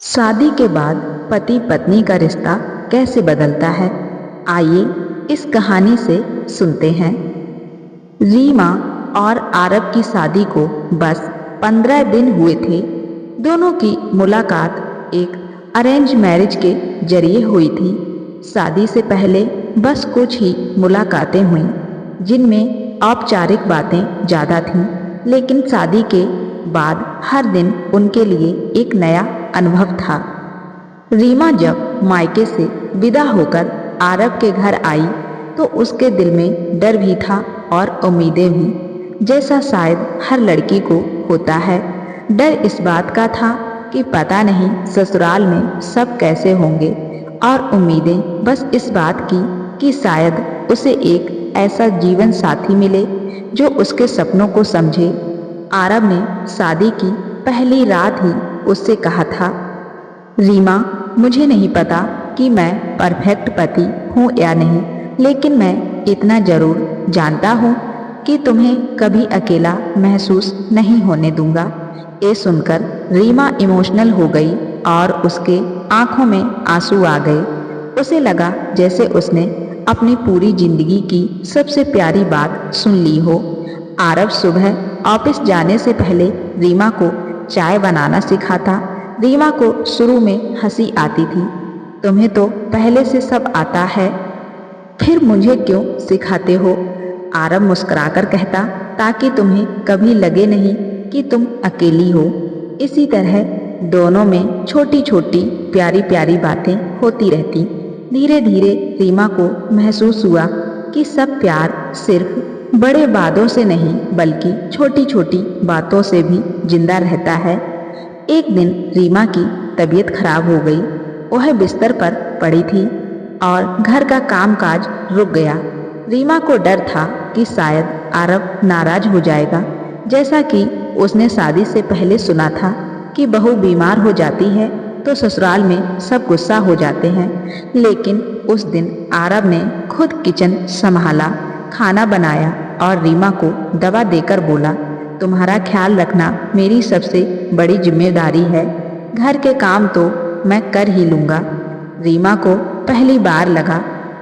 शादी के बाद पति पत्नी का रिश्ता कैसे बदलता है, आइए इस कहानी से सुनते हैं। रीमा और आरब की शादी को बस 15 दिन हुए थे। दोनों की मुलाकात एक अरेंज मैरिज के जरिए हुई थी। शादी से पहले बस कुछ ही मुलाकातें हुईं, जिनमें औपचारिक बातें ज़्यादा थीं, लेकिन शादी के बाद हर दिन उनके लिए एक नया अनुभव था। रीमा जब मायके से विदा होकर आरब के घर आई तो उसके दिल में डर भी था और उम्मीदें भी, जैसा शायद हर लड़की को होता है। डर इस बात का था कि पता नहीं ससुराल में सब कैसे होंगे, और उम्मीदें बस इस बात की कि शायद उसे एक ऐसा जीवन साथी मिले जो उसके सपनों को समझे। आरब ने शादी की पहली रात ही उससे कहा था, रीमा, मुझे नहीं पता कि मैं परफेक्ट पति हूँ या नहीं, लेकिन मैं इतना जरूर जानता हूँ कि तुम्हें कभी अकेला महसूस नहीं होने दूंगा। ये सुनकर रीमा इमोशनल हो गई और उसके आंखों में आंसू आ गए। उसे लगा जैसे उसने अपनी पूरी जिंदगी की सबसे प्यारी बात सुन ली हो। आरब सुबह ऑफिस जाने से पहले रीमा को चाय बनाना सिखाता। रीमा को शुरू में हंसी आती थी, तुम्हें तो पहले से सब आता है, फिर मुझे क्यों सिखाते हो? आरब मुस्कुराकर कहता, ताकि तुम्हें कभी लगे नहीं कि तुम अकेली हो। इसी तरह दोनों में छोटी छोटी प्यारी प्यारी बातें होती रहती। धीरे धीरे रीमा को महसूस हुआ कि सब प्यार सिर्फ बड़े वादों से नहीं बल्कि छोटी छोटी बातों से भी जिंदा रहता है। एक दिन रीमा की तबीयत खराब हो गई। वह बिस्तर पर पड़ी थी और घर का कामकाज रुक गया। रीमा को डर था कि शायद आरब नाराज हो जाएगा, जैसा कि उसने शादी से पहले सुना था कि बहू बीमार हो जाती है तो ससुराल में सब गुस्सा हो जाते हैं। लेकिन उस दिन आरब ने खुद किचन संभाला, खाना बनाया और रीमा को दवा देकर बोला, तुम्हारा ख्याल रखना मेरी सबसे बड़ी जिम्मेदारी है। घर के काम तो मैं कर ही लूँगा। रीमा को पहली बार लगा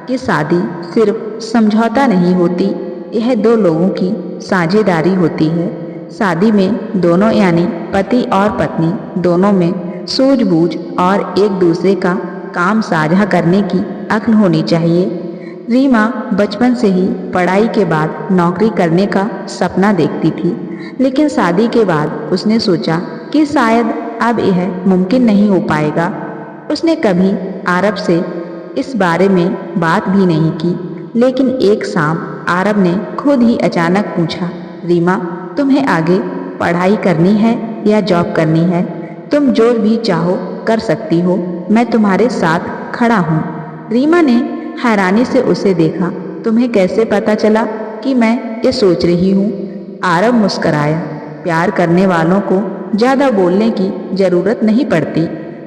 कि शादी सिर्फ समझौता नहीं होती, यह दो लोगों की साझेदारी होती है। शादी में दोनों यानी पति और पत्नी दोनों में सूझबूझ और एक दूसरे का काम साझा करने की अक्ल होनी चाहिए। रीमा बचपन से ही पढ़ाई के बाद नौकरी करने का सपना देखती थी, लेकिन शादी के बाद उसने सोचा कि शायद अब यह मुमकिन नहीं हो पाएगा। उसने कभी आरब से इस बारे में बात भी नहीं की, लेकिन एक शाम आरब ने खुद ही अचानक पूछा, रीमा, तुम्हें आगे पढ़ाई करनी है या जॉब करनी है? तुम जो भी चाहो कर सकती हो, मैं तुम्हारे साथ खड़ा हूँ। रीमा ने हैरानी से उसे देखा, तुम्हें कैसे पता चला कि मैं ये सोच रही हूँ? आरब मुस्कराया, प्यार करने वालों को ज़्यादा बोलने की ज़रूरत नहीं पड़ती,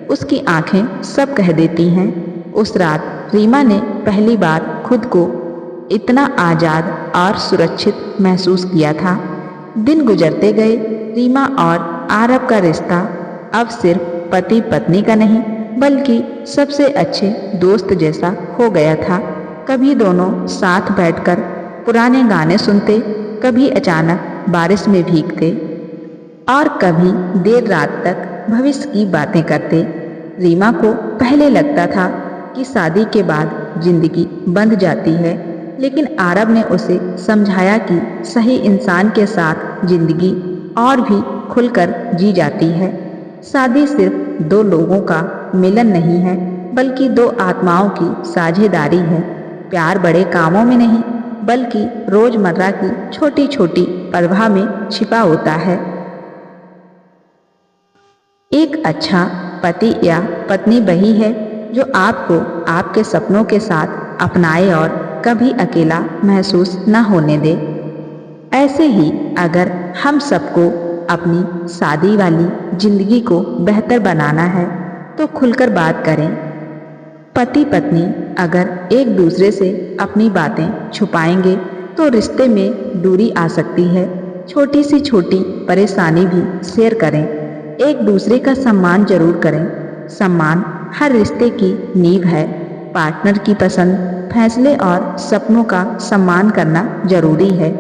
उसकी आंखें सब कह देती हैं। उस रात रीमा ने पहली बार खुद को इतना आज़ाद और सुरक्षित महसूस किया था। दिन गुजरते गए, रीमा और आरब का रिश्ता अब सिर्फ पति पत्नी का नहीं बल्कि सबसे अच्छे दोस्त जैसा हो गया था। कभी दोनों साथ बैठकर पुराने गाने सुनते, कभी अचानक बारिश में भीगते और कभी देर रात तक भविष्य की बातें करते। रीमा को पहले लगता था कि शादी के बाद जिंदगी बंध जाती है, लेकिन आरब ने उसे समझाया कि सही इंसान के साथ जिंदगी और भी खुलकर जी जाती है। शादी सिर्फ दो लोगों का मिलन नहीं है बल्कि दो आत्माओं की साझेदारी है। प्यार बड़े कामों में नहीं बल्कि रोजमर्रा की छोटी छोटी परवाह में छिपा होता है। एक अच्छा पति या पत्नी वही है जो आपको आपके सपनों के साथ अपनाए और कभी अकेला महसूस न होने दे। ऐसे ही अगर हम सबको अपनी शादी वाली जिंदगी को बेहतर बनाना है तो खुलकर बात करें। पति पत्नी अगर एक दूसरे से अपनी बातें छुपाएंगे तो रिश्ते में दूरी आ सकती है। छोटी सी छोटी परेशानी भी शेयर करें, एक दूसरे का सम्मान जरूर करें। सम्मान हर रिश्ते की नींव है। पार्टनर की पसंद, फैसले और सपनों का सम्मान करना जरूरी है।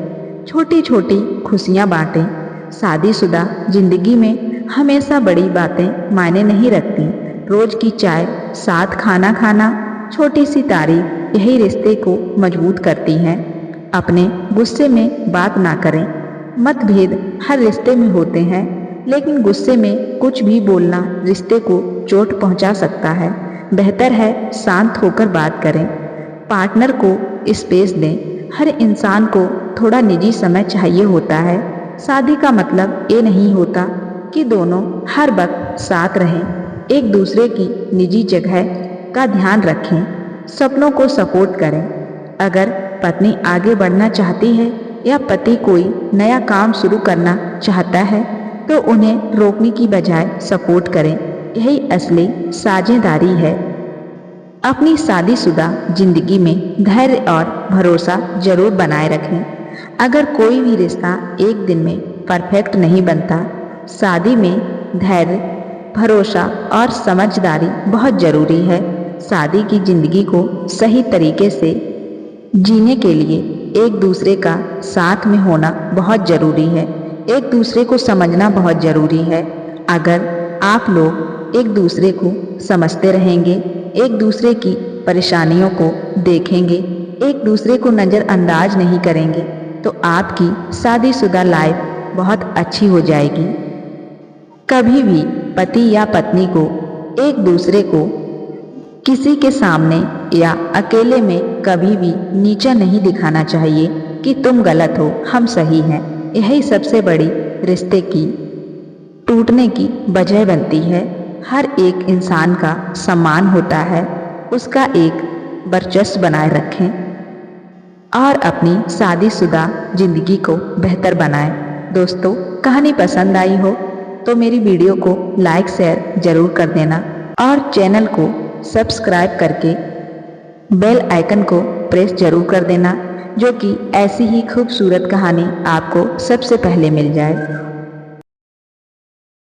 छोटी छोटी खुशियाँ बांटें। शादीशुदा जिंदगी में हमेशा बड़ी बातें मायने नहीं रखती। रोज की चाय, साथ खाना खाना, छोटी सी तारीफ यही रिश्ते को मजबूत करती हैं। अपने गुस्से में बात ना करें। मतभेद हर रिश्ते में होते हैं, लेकिन गुस्से में कुछ भी बोलना रिश्ते को चोट पहुंचा सकता है। बेहतर है शांत होकर बात करें। पार्टनर को स्पेस दें। हर इंसान को थोड़ा निजी समय चाहिए होता है। शादी का मतलब ये नहीं होता कि दोनों हर वक्त साथ रहें। एक दूसरे की निजी जगह का ध्यान रखें। सपनों को सपोर्ट करें। अगर पत्नी आगे बढ़ना चाहती है या पति कोई नया काम शुरू करना चाहता है तो उन्हें रोकने की बजाय सपोर्ट करें। यही असली साझेदारी है। अपनी शादीशुदा जिंदगी में धैर्य और भरोसा जरूर बनाए रखें। अगर कोई भी रिश्ता एक दिन में परफेक्ट नहीं बनता, शादी में धैर्य, भरोसा और समझदारी बहुत जरूरी है। शादी की जिंदगी को सही तरीके से जीने के लिए एक दूसरे का साथ में होना बहुत जरूरी है। एक दूसरे को समझना बहुत जरूरी है। अगर आप लोग एक दूसरे को समझते रहेंगे, एक दूसरे की परेशानियों को देखेंगे, एक दूसरे को नज़रअंदाज नहीं करेंगे, तो आपकी शादीशुदा लाइफ बहुत अच्छी हो जाएगी। कभी भी पति या पत्नी को एक दूसरे को किसी के सामने या अकेले में कभी भी नीचा नहीं दिखाना चाहिए कि तुम गलत हो, हम सही हैं। यही सबसे बड़ी रिश्ते की टूटने की वजह बनती है। हर एक इंसान का सम्मान होता है, उसका एक वर्चस्व बनाए रखें और अपनी शादीशुदा जिंदगी को बेहतर बनाएं। दोस्तों, कहानी पसंद आई हो तो मेरी वीडियो को लाइक शेयर जरूर कर देना और चैनल को सब्सक्राइब करके बेल आइकन को प्रेस जरूर कर देना, जो कि ऐसी ही खूबसूरत कहानी आपको सबसे पहले मिल जाए।